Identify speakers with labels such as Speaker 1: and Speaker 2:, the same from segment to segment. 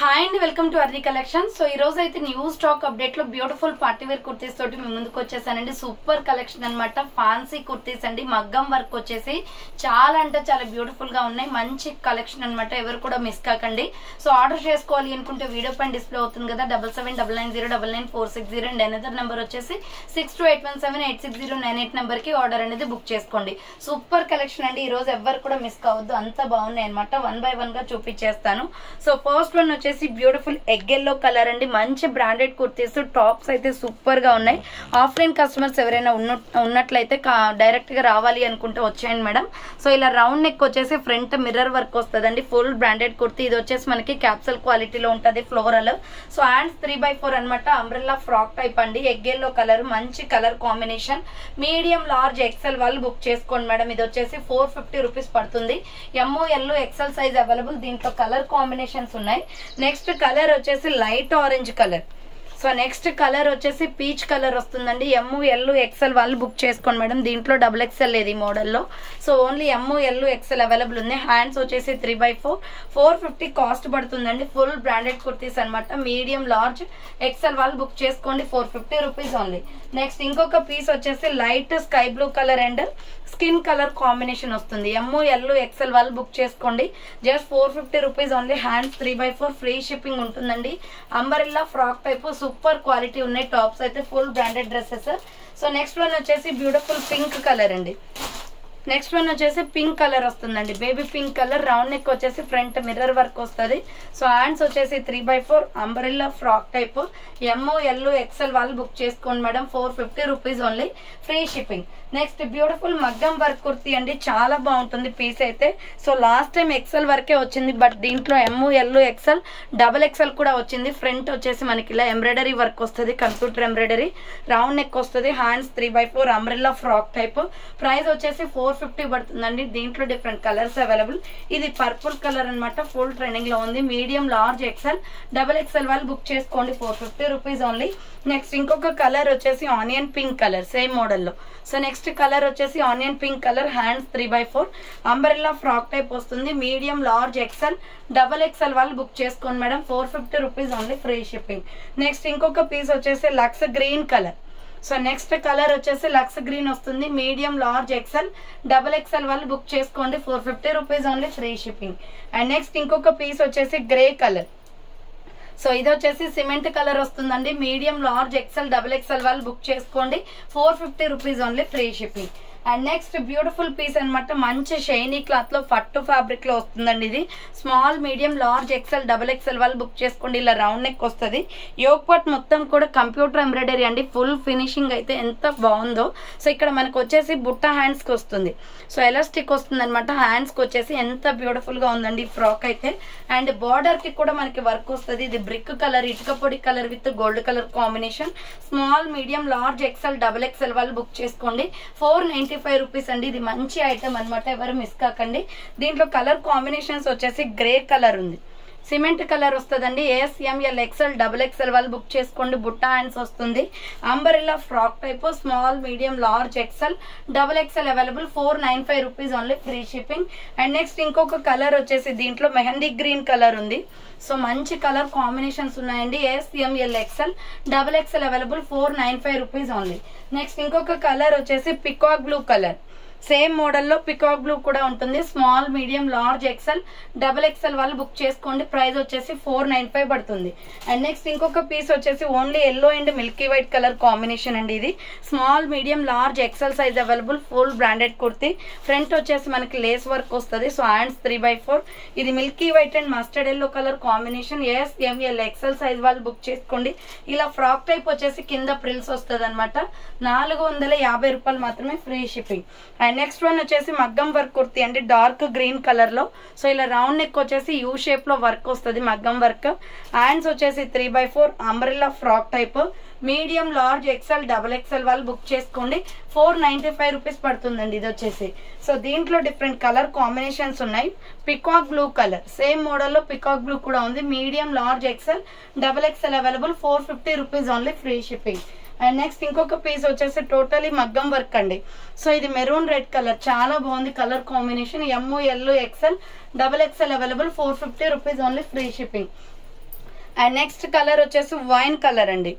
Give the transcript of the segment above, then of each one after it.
Speaker 1: Hi అండి, welcome to అర్రీ collection. So ఈ రోజు అయితే న్యూ స్టాక్ అప్డేట్ లో బ్యూటిఫుల్ పార్టీ వేర్ కుర్తీస్ తోటి మీ ముందుకు వచ్చేసానండి. సూపర్ కలెక్షన్ అన్నమాట. ఫ్యాన్సీ కుర్తీస్ అండి, మగ్గం వర్క్ వచ్చేసి చాలా అంటే చాలా బ్యూటిఫుల్ గా ఉన్నాయి. మంచి కలెక్షన్ అన్నమాట. ఎవరు కూడా మిస్ కాకండి. సో ఆర్డర్ చేసుకోవాలి అనుకుంటే వీడియో పైన డిస్ప్లే అవుతుంది కదా, 7799099460 అండ్ అనదర్ నెంబర్ వచ్చేసి 6281786098 నెంబర్ కి ఆర్డర్ అనేది బుక్ చేసుకోండి. సూపర్ కలెక్షన్ అండి. ఈ రోజు ఎవరు కూడా మిస్ కావద్దు, అంత బాగున్నాయి అనమాట. 1 by 1 గా చూపించేస్తాను. సో ఫస్ట్ వన్ వచ్చేసి బ్యూటిఫుల్ ఎగ్ ఎల్లో కలర్ అండి. మంచి బ్రాండెడ్ కుర్తీస్, టాప్స్ అయితే సూపర్ గా ఉన్నాయి. ఆఫ్లైన్ కస్టమర్స్ ఎవరైనా ఉన్నట్లయితే డైరెక్ట్ గా రావాలి అనుకుంటే వచ్చేయండి మేడం. సో ఇలా రౌండ్ నెక్ వచ్చేసి ఫ్రంట్ మిర్రర్ వర్క్ వస్తుందండి. Full branded kurti. ఇది వచ్చేసి మనకి క్యాప్సల్ క్వాలిటీలో ఉంటది, ఫ్లోరల్. సో హ్యాండ్స్ 3x4 అనమాట. అంబ్రెల్లా ఫ్రాక్ టైప్ అండి. ఎగ్ ఎల్లో కలర్, మంచి colour combination. Medium large XL వాళ్ళు బుక్ చేసుకోండి మేడం. ఇది వచ్చేసి 450 రూపీస్ పడుతుంది. ML XL size available. దీంట్లో కలర్ కాంబినేషన్స్ ఉన్నాయి. నెక్స్ట్ కలర్ వచ్చేసి light orange colour. So next colour వచ్చేసి పీచ్ కలర్ వస్తుందండి. ML ఎక్సెల్ వాళ్ళు బుక్ చేసుకోండి మేడం. దీంట్లో XXL లేదు ఈ మోడల్లో. సో ఓన్లీ ML ఎక్సెల్ అవైలబుల్ ఉంది. హ్యాండ్స్ వచ్చేసి 3x4, 450 కాస్ట్ పడుతుందండి. ఫుల్ బ్రాండెడ్ కుర్తీస్ అనమాట. మీడియం లార్జ్ ఎక్సెల్ వాళ్ళు బుక్ చేసుకోండి, 450 రూపీస్ ఓన్లీ. నెక్స్ట్ ఇంకొక పీస్ వచ్చేసి light sky blue colour and skin colour combination వస్తుంది. ML ఎక్సెల్ వాళ్ళు బుక్ చేసుకోండి, just 450 rupees only. Hands 3x4, free shipping ఉంటుందండి. Umbrella frock type, super quality ఉన్నాయి. Tops అయితే full branded dresses. So next one వచ్చేసి beautiful pink colour అండి. Next one వచ్చేసి pink కలర్ వస్తుందండి. Baby pink colour. Round neck వచ్చేసి ఫ్రంట్ మిర్రర్ వర్క్ వస్తుంది. సో హ్యాండ్స్ వచ్చేసి 3x4, umbrella frock type. ML XL వాళ్ళు బుక్ చేసుకోండి madam, 450 rupees only, free shipping. Next beautiful మగ్గం వర్క్ కుర్తీ అండి. చాలా బాగుంటుంది పీస్ అయితే. సో లాస్ట్ టైం ఎక్సెల్ వర్కే వచ్చింది, బట్ దీంట్లో ML ఎక్సెల్, XXL కూడా వచ్చింది. ఫ్రంట్ వచ్చేసి మనకి ఇలా ఎంబ్రాయిడరీ వర్క్ వస్తుంది, కంప్యూటర్ ఎంబ్రాయిడరీ. రౌండ్ నెక్ వస్తుంది. Hands 3x4, umbrella frock type. Price వచ్చేసి 450 పడుతుందండి. దీంట్లో డిఫరెంట్ కలర్స్ అవైలబుల్. ఇది పర్పుల్ కలర్ అనమాట. ఫుల్ ట్రెండింగ్ లో ఉంది. మీడియం లార్జ్ ఎక్సెల్, XXL వాళ్ళు బుక్ చేసుకోండి, 450 రూపీస్ ఓన్లీ. నెక్స్ట్ ఇంకొక కలర్ వచ్చేసి ఆనియన్ పింక్ కలర్, సేమ్ మోడల్లో. సో నెక్స్ట్ కలర్ వచ్చేసి onion pink colour. Hands 3x4, umbrella frock type వస్తుంది. మీడియం లార్జ్ ఎక్సెల్, XXL వాళ్ళు బుక్ చేసుకోండి madam, 450 rupees only, free shipping. Next ఇంకొక piece వచ్చేసి lux green colour. So next colour వచ్చేసి lux green వస్తుంది. Medium large XL, XXL వాళ్ళు book చేసుకోండి, 450 rupees only, free shipping. And next ఇంకొక piece వచ్చేసి గ్రే కలర్. సో ఇది వచ్చేసి సిమెంట్ కలర్ వస్తుందండి. మీడియం లార్జ్ ఎక్సెల్, XXL వాళ్ళు బుక్ చేసుకోండి, 450 rupees only, free shipping. And next beautiful piece అనమాట. మంచి షైనీ క్లాత్ లో పట్టు ఫ్యాబ్రిక్ లో వస్తుందండి. ఇది small, medium, large XL, XXL వాళ్ళు బుక్ చేసుకోండి. ఇలా రౌండ్ నెక్ వస్తుంది. యోక్ పార్ట్ మొత్తం కూడా కంప్యూటర్ ఎంబ్రాయిడరీ అండి. ఫుల్ ఫినిషింగ్ అయితే ఎంత బాగుందో. సో ఇక్కడ మనకు వచ్చేసి బుట్ట హ్యాండ్స్ కి వస్తుంది. సో ఎలాస్టిక్ వస్తుంది అనమాట. హ్యాండ్స్ కి వచ్చేసి ఎంత బ్యూటిఫుల్ గా ఉందండి ఫ్రాక్ అయితే. అండ్ బార్డర్ కి కూడా మనకి వర్క్ వస్తుంది. ఇది బ్రిక్ కలర్, ఇటుక పొడి colour with gold colour combination. Small, medium, large XL, XXL వాళ్ళు బుక్ చేసుకోండి, 495 రూపీస్ అండి. ఇది మంచి ఐటమ్ అనమాట, ఎవరు మిస్ కాకండి. దీంట్లో కలర్ కాంబినేషన్స్ వచ్చేసి గ్రే కలర్ ఉంది, సిమెంట్ కలర్ వస్తుందండి. ML ఎక్సెల్, XXL వాళ్ళు బుక్ చేసుకోండి. బుట్ట హ్యాండ్స్ వస్తుంది. Umbrella frock type, small, medium, large XL, XXL అవైలబుల్, 495 rupees only, free shipping. And next ఇంకొక కలర్ వచ్చేసి దీంట్లో మెహందీ గ్రీన్ కలర్ ఉంది. సో మంచి కలర్ కాంబినేషన్స్ ఉన్నాయండి. ML ఎక్సెల్, XXL అవైలబుల్, 495 రూపీస్ ఓన్లీ. నెక్స్ట్ ఇంకొక కలర్ వచ్చేసి పికాక్ బ్లూ కలర్. సేమ్ మోడల్లో పికాక్ బ్లూ కూడా ఉంటుంది. Small, medium, large XL, XXL వాళ్ళు బుక్ చేసుకోండి. ప్రైస్ వచ్చేసి 495 పడుతుంది. అండ్ నెక్స్ట్ ఇంకొక పీస్ వచ్చేసి only yellow and milky white colour combination అండి. ఇది small, medium, large XL size available, full branded kurti. Front వచ్చేసి మనకి లేస్ వర్క్ వస్తుంది. So hands 3x4. ఇది milky white and mustard yellow colour combination. ML XL size వాళ్ళు book చేసుకోండి. ఇలా frock type వచ్చేసి కింద ప్రిల్స్ వస్తుంది అనమాట. 450 రూపాయలు మాత్రమే, free shipping. And next one వచ్చేసి మగ్గం వర్క్ కుర్తీ అండి. డార్క్ గ్రీన్ కలర్ లో. సో ఇలా రౌండ్ నెక్ వచ్చేసి యూ షేప్ లో వర్క్ వస్తుంది, మగ్గం వర్క్. హ్యాండ్స్ వచ్చేసి 3x4, umbrella frock type. Medium, large XL, XXL వాళ్ళు బుక్ చేసుకోండి, 495 రూపీస్ పడుతుందండి ఇది వచ్చేసి. సో దీంట్లో డిఫరెంట్ కలర్ కాంబినేషన్స్ ఉన్నాయి. పికాక్ బ్లూ కలర్, సేమ్ మోడల్లో పికాక్ బ్లూ కూడా ఉంది. Medium, large XL, XXL available, 450 rupees only, free shipping. And next ఇంకొక పీస్ వచ్చేసి టోటలీ మగ్గం వర్క్ అండి. సో ఇది మెరూన్ రెడ్ కలర్, చాలా బాగుంది colour combination. ML XL, XXL available, 450 rupees only, free shipping. And next colour వచ్చేసి wine colour అండి.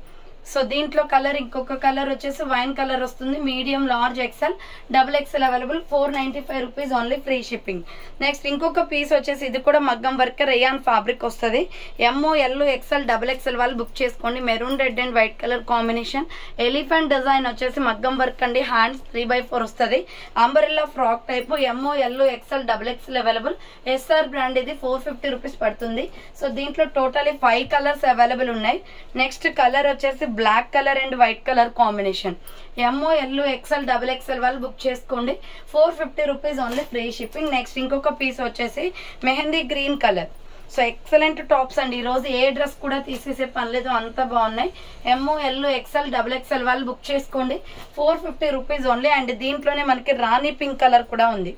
Speaker 1: So దీంట్లో కలర్ ఇంకొక కలర్ వచ్చేసి వైన్ కలర్ వస్తుంది. Medium, large, XL, double XL available. 495 rupees only, free shipping. Next ఇంకొక piece వచ్చేసి ఇది కూడా మగ్గం వర్క్ రేయాన్ ఫ్యాబ్రిక్ వస్తుంది. M, L, XL, double XL వాళ్ళు బుక్ చేసుకోండి. Maroon red and white colour combination. Elephant design వచ్చేసి మగ్గం వర్క్ అండి. హ్యాండ్స్ 3x4 వస్తుంది. Umbrella frock type. M, L, XL, double XL available. SR brand ఇది. 450 rupees పడుతుంది. So దీంట్లో టోటలీ 5 కలర్స్ అవైలబుల్ ఉన్నాయి. నెక్స్ట్ కలర్ వచ్చేసి black colour and white colour combination. M, L, XL, double XL వాళ్ళు book చేసుకోండి. 450 rupees only, free shipping. Next ఇంకొక piece వచ్చేసి mehndi green colour. So excellent tops అండి. ఈ రోజు ఏ డ్రెస్ కూడా తీసేసే పని లేదు, అంత బాగున్నాయి. M, L, XL, double XL వాళ్ళు బుక్ చేసుకోండి. 450 రూపీస్ ఓన్లీ. అండ్ దీంట్లోనే మనకి రాణి పింక్ కలర్ కూడా ఉంది.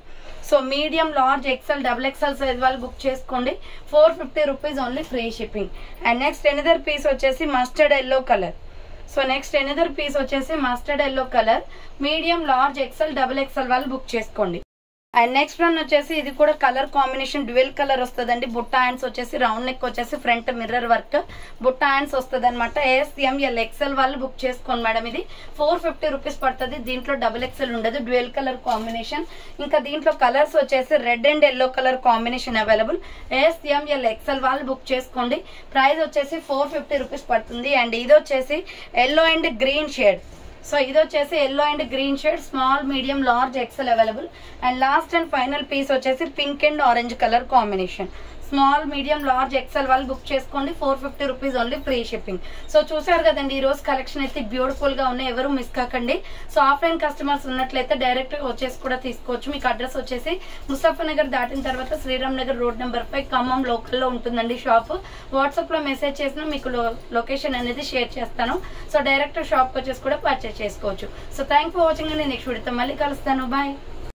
Speaker 1: So medium, large, XL, double XL size వాళ్ళు బుక్ చేసుకోండి. 450 rupees only, free shipping. And next another piece వచ్చేసి mustard yellow colour. So next another piece వచ్చేసి mustard yellow colour. Medium, large, XL, double XL వాళ్ళు book చేసుకోండి. And next one వచ్చేసి ఇది కూడా colour combination dual colour వస్తుందండి. బుట్ట hands వచ్చేసి రౌండ్ నెక్ వచ్చేసి ఫ్రంట్ మిర్రర్ వర్క్ బుట్ట హ్యాండ్స్ వస్తుంది అనమాట. ఎస్ఎంఎల్ ఎక్సెల్ వాళ్ళు బుక్ చేసుకోండి మేడం. ఇది 450 రూపీస్ పడుతుంది. దీంట్లో డబుల్ ఎక్సెల్ ఉండదు. Dual colour combination. ఇంకా దీంట్లో కలర్స్ వచ్చేసి red and yellow colour combination available. S M L XL వాళ్ళు బుక్ చేసుకోండి. ప్రైస్ వచ్చేసి 450 రూపీస్ పడుతుంది. అండ్ ఇది వచ్చేసి yellow and green shade. So ఇది వచ్చేసి yellow and green shade. Small, medium, large, XL available. And last and final piece వచ్చేసి pink and orange colour combination. Small, medium, large, XL వాళ్ళు book చేసుకోండి. 450 rupees only, free shipping. So చూసారు కదండి, ఈ రోజు collection అయితే బ్యూటిఫుల్ గా ఉన్నాయి. ఎవరు మిస్ కాకండి. సో ఆఫ్లైన్ కస్టమర్స్ ఉన్నట్లయితే డైరెక్ట్ గా వచ్చేసి కూడా తీసుకోవచ్చు. మీకు అడ్రస్ వచ్చేసి ముస్తఫానగర్ దాటిన తర్వాత శ్రీరామ్ నగర్ రోడ్ నెంబర్ 5 ఖమ్మం లోకల్లో ఉంటుందండి షాప్. వాట్సాప్ లో మెసేజ్ చేసినా మీకు లొకేషన్ అనేది షేర్ చేస్తాను. సో డైరెక్ట్ షాప్ వచ్చేసి కూడా పర్చేస్ చేసుకోవచ్చు. సో థ్యాంక్ ఫర్ వాచింగ్ అండి. నెక్స్ట్ వీడియోతో మళ్ళీ కలుస్తాను. బాయ్.